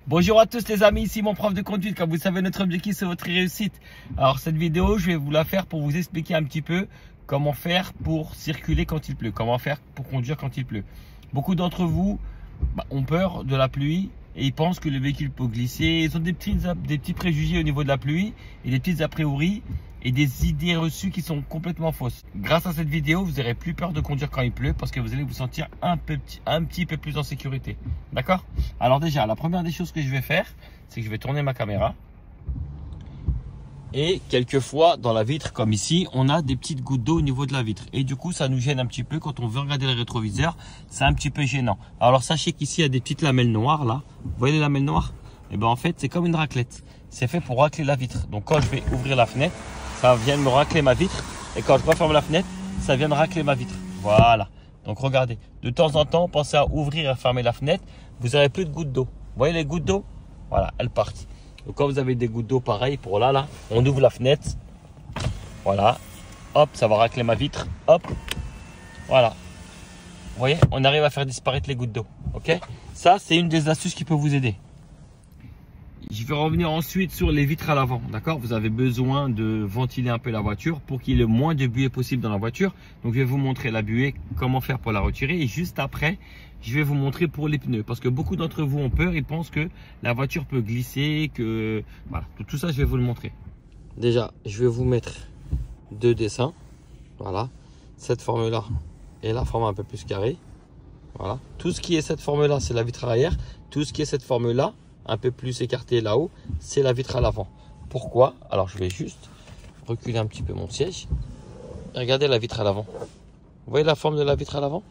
Bonjour à tous les amis, ici mon prof de conduite. Comme vous savez, notre objectif c'est votre réussite. Alors cette vidéo, je vais vous la faire pour vous expliquer un petit peu comment faire pour circuler quand il pleut, comment faire pour conduire quand il pleut. Beaucoup d'entre vous ont peur de la pluie et ils pensent que le véhicule peut glisser. Ils ont des petits préjugés au niveau de la pluie et des petites a priori et des idées reçues qui sont complètement fausses. Grâce à cette vidéo, vous n'aurez plus peur de conduire quand il pleut parce que vous allez vous sentir un petit peu plus en sécurité. D'accord? Alors déjà, la première des choses que je vais faire, c'est que je vais tourner ma caméra. Et quelquefois, dans la vitre, comme ici, on a des petites gouttes d'eau au niveau de la vitre. Et du coup, ça nous gêne un petit peu quand on veut regarder le rétroviseur. C'est un petit peu gênant. Alors sachez qu'ici, il y a des petites lamelles noires là. Vous voyez les lamelles noires? Et bien en fait, c'est comme une raclette. C'est fait pour racler la vitre. Donc quand je vais ouvrir la fenêtre, ça vient de me racler ma vitre. Et quand je referme la fenêtre, ça vient de racler ma vitre. Voilà. Donc regardez, de temps en temps, pensez à ouvrir et à fermer la fenêtre. Vous n'aurez plus de gouttes d'eau. Vous voyez les gouttes d'eau? Voilà, elles partent. Donc quand vous avez des gouttes d'eau pareil pour là, on ouvre la fenêtre. Voilà. Hop, ça va racler ma vitre. Hop. Voilà. Vous voyez, on arrive à faire disparaître les gouttes d'eau. Ok? Ça, c'est une des astuces qui peut vous aider. Je vais revenir ensuite sur les vitres à l'avant, d'accord? Vous avez besoin de ventiler un peu la voiture pour qu'il y ait le moins de buée possible dans la voiture. Donc, je vais vous montrer la buée, comment faire pour la retirer. Et juste après, je vais vous montrer pour les pneus. Parce que beaucoup d'entre vous ont peur, ils pensent que la voiture peut glisser, que... Voilà, tout ça, je vais vous le montrer. Déjà, je vais vous mettre deux dessins. Voilà, cette forme-là et la forme un peu plus carrée. Voilà, tout ce qui est cette forme-là, c'est la vitre arrière. Tout ce qui est cette forme-là, un peu plus écarté là-haut, c'est la vitre à l'avant. Pourquoi? Alors je vais juste reculer un petit peu mon siège. Regardez la vitre à l'avant. Vous voyez la forme de la vitre à l'avant?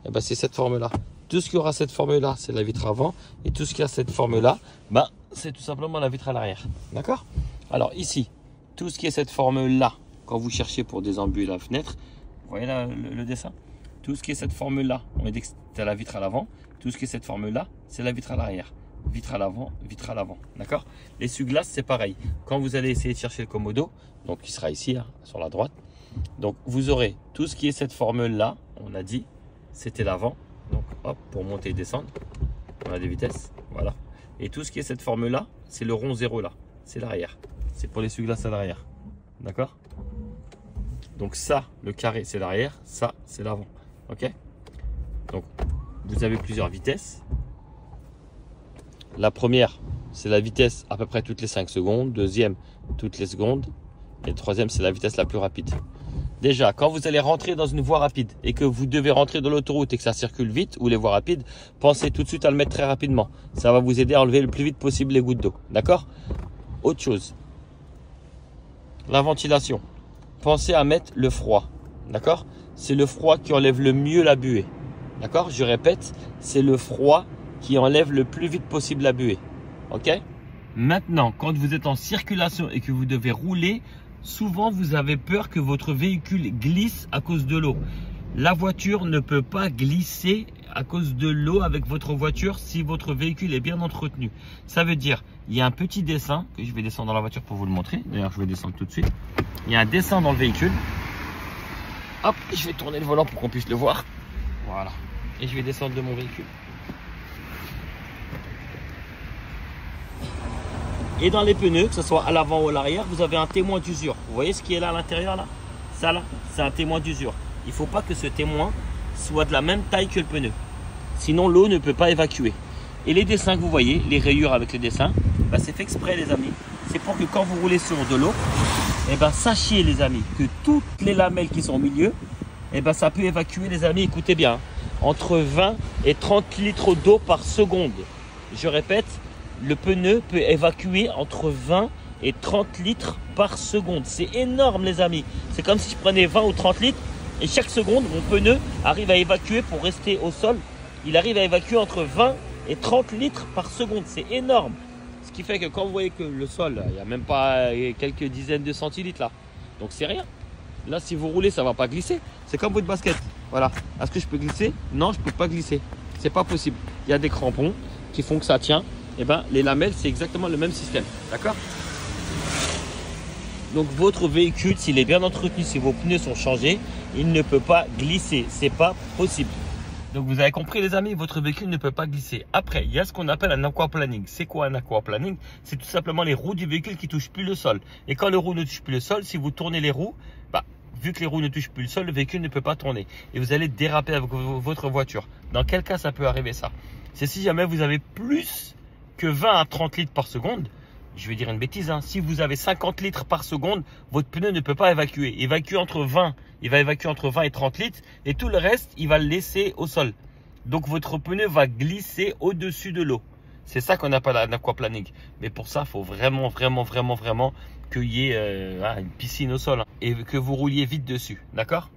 Eh ben, c'est cette forme-là. Tout ce qui aura cette forme-là, c'est la vitre avant. Et tout ce qui a cette forme-là, ben, c'est tout simplement la vitre à l'arrière. D'accord? Alors ici, tout ce qui est cette forme-là, quand vous cherchez pour désembuer la fenêtre, vous voyez là, le dessin? Tout ce qui est cette forme-là, on a dit que c'était la vitre à l'avant. Tout ce qui est cette forme-là, c'est la vitre à l'arrière. Vitre à l'avant, d'accord? L'essuie-glace, c'est pareil. Quand vous allez essayer de chercher le commodo, donc qui sera ici, hein, sur la droite, donc vous aurez tout ce qui est cette formule-là, on a dit, c'était l'avant. Donc hop, pour monter et descendre, on a des vitesses, voilà. Et tout ce qui est cette formule-là, c'est le rond 0 là, c'est l'arrière. C'est pour l'essuie-glace à l'arrière, d'accord? Donc ça, le carré, c'est l'arrière, ça, c'est l'avant, ok? Donc vous avez plusieurs vitesses. La première, c'est la vitesse à peu près toutes les 5 secondes. Deuxième, toutes les secondes. Et le troisième, c'est la vitesse la plus rapide. Déjà, quand vous allez rentrer dans une voie rapide et que vous devez rentrer dans l'autoroute et que ça circule vite, ou les voies rapides, pensez tout de suite à le mettre très rapidement. Ça va vous aider à enlever le plus vite possible les gouttes d'eau. D'accord? Autre chose, la ventilation. Pensez à mettre le froid. D'accord? C'est le froid qui enlève le mieux la buée. D'accord? Je répète, c'est le froid qui enlève le plus vite possible la buée. Ok? Maintenant, quand vous êtes en circulation et que vous devez rouler, souvent vous avez peur que votre véhicule glisse à cause de l'eau. La voiture ne peut pas glisser à cause de l'eau avec votre voiture si votre véhicule est bien entretenu. Ça veut dire, il y a un petit dessin que je vais descendre dans la voiture pour vous le montrer. D'ailleurs, je vais descendre tout de suite. Il y a un dessin dans le véhicule. Hop, je vais tourner le volant pour qu'on puisse le voir. Voilà. Et je vais descendre de mon véhicule. Et dans les pneus, que ce soit à l'avant ou à l'arrière, vous avez un témoin d'usure. Vous voyez ce qui est là à l'intérieur là? Ça là, c'est un témoin d'usure. Il ne faut pas que ce témoin soit de la même taille que le pneu. Sinon l'eau ne peut pas évacuer. Et les dessins que vous voyez, les rayures avec les dessins, ben, c'est fait exprès les amis. C'est pour que quand vous roulez sur de l'eau, eh ben, sachez les amis que toutes les lamelles qui sont au milieu, eh ben, ça peut évacuer les amis, écoutez bien, entre 20 et 30 litres d'eau par seconde. Je répète, le pneu peut évacuer entre 20 et 30 litres par seconde. C'est énorme les amis. C'est comme si je prenais 20 ou 30 litres et chaque seconde, mon pneu arrive à évacuer pour rester au sol. Il arrive à évacuer entre 20 et 30 litres par seconde. C'est énorme. Ce qui fait que quand vous voyez que le sol, il n'y a même pas quelques dizaines de centilitres là. Donc c'est rien. Là, si vous roulez, ça ne va pas glisser. C'est comme votre basket. Voilà. Est-ce que je peux glisser? Non, je ne peux pas glisser. C'est pas possible. Il y a des crampons qui font que ça tient. Et ben, les lamelles, c'est exactement le même système. D'accord? Donc, votre véhicule, s'il est bien entretenu, si vos pneus sont changés, il ne peut pas glisser. C'est pas possible. Donc vous avez compris les amis, votre véhicule ne peut pas glisser. Après, il y a ce qu'on appelle un aquaplaning. C'est quoi un aquaplaning? C'est tout simplement les roues du véhicule qui ne touchent plus le sol. Et quand les roues ne touchent plus le sol, si vous tournez les roues, vu que les roues ne touchent plus le sol, le véhicule ne peut pas tourner. Et vous allez déraper avec votre voiture. Dans quel cas ça peut arriver ça? C'est si jamais vous avez plus que 20 à 30 litres par seconde. Je vais dire une bêtise, hein. Si vous avez 50 litres par seconde, votre pneu ne peut pas évacuer. Il va évacuer entre 20 et 30 litres et tout le reste, il va le laisser au sol. Donc votre pneu va glisser au-dessus de l'eau. C'est ça qu'on appelle un aquaplaning. Mais pour ça, il faut vraiment qu'il y ait une piscine au sol, hein, et que vous rouliez vite dessus. D'accord?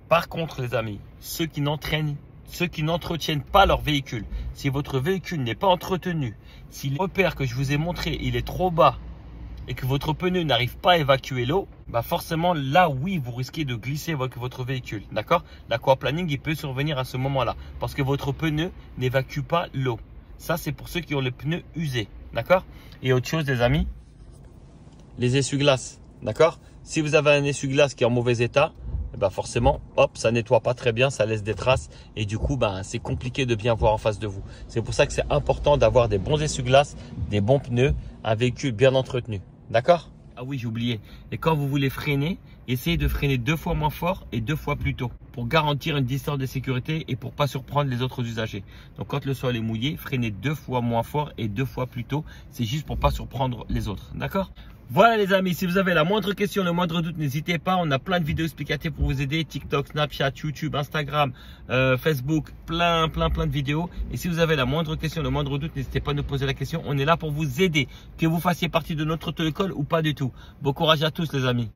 Par contre, les amis, ceux qui n'entretiennent pas leur véhicule, si votre véhicule n'est pas entretenu, si le repère que je vous ai montré, il est trop bas et que votre pneu n'arrive pas à évacuer l'eau, forcément là oui, vous risquez de glisser avec votre véhicule. D'accord? L'aquaplaning, il peut survenir à ce moment-là parce que votre pneu n'évacue pas l'eau. Ça, c'est pour ceux qui ont le pneu usé. D'accord? Et autre chose, les amis, les essuie-glaces. D'accord? Si vous avez un essuie-glace qui est en mauvais état, forcément, hop, ça nettoie pas très bien, ça laisse des traces et du coup, c'est compliqué de bien voir en face de vous. C'est pour ça que c'est important d'avoir des bons essuie-glaces, des bons pneus, un véhicule bien entretenu. D'accord? Ah oui, j'ai oublié. Et quand vous voulez freiner, essayez de freiner 2 fois moins fort et 2 fois plus tôt pour garantir une distance de sécurité et pour pas surprendre les autres usagers. Donc, quand le sol est mouillé, freinez 2 fois moins fort et 2 fois plus tôt. C'est juste pour pas surprendre les autres. D'accord? Voilà les amis, si vous avez la moindre question, le moindre doute, n'hésitez pas. On a plein de vidéos explicatives pour vous aider. TikTok, Snapchat, YouTube, Instagram, Facebook, plein de vidéos. Et si vous avez la moindre question, le moindre doute, n'hésitez pas à nous poser la question. On est là pour vous aider, que vous fassiez partie de notre auto-école ou pas du tout. Bon courage à tous les amis.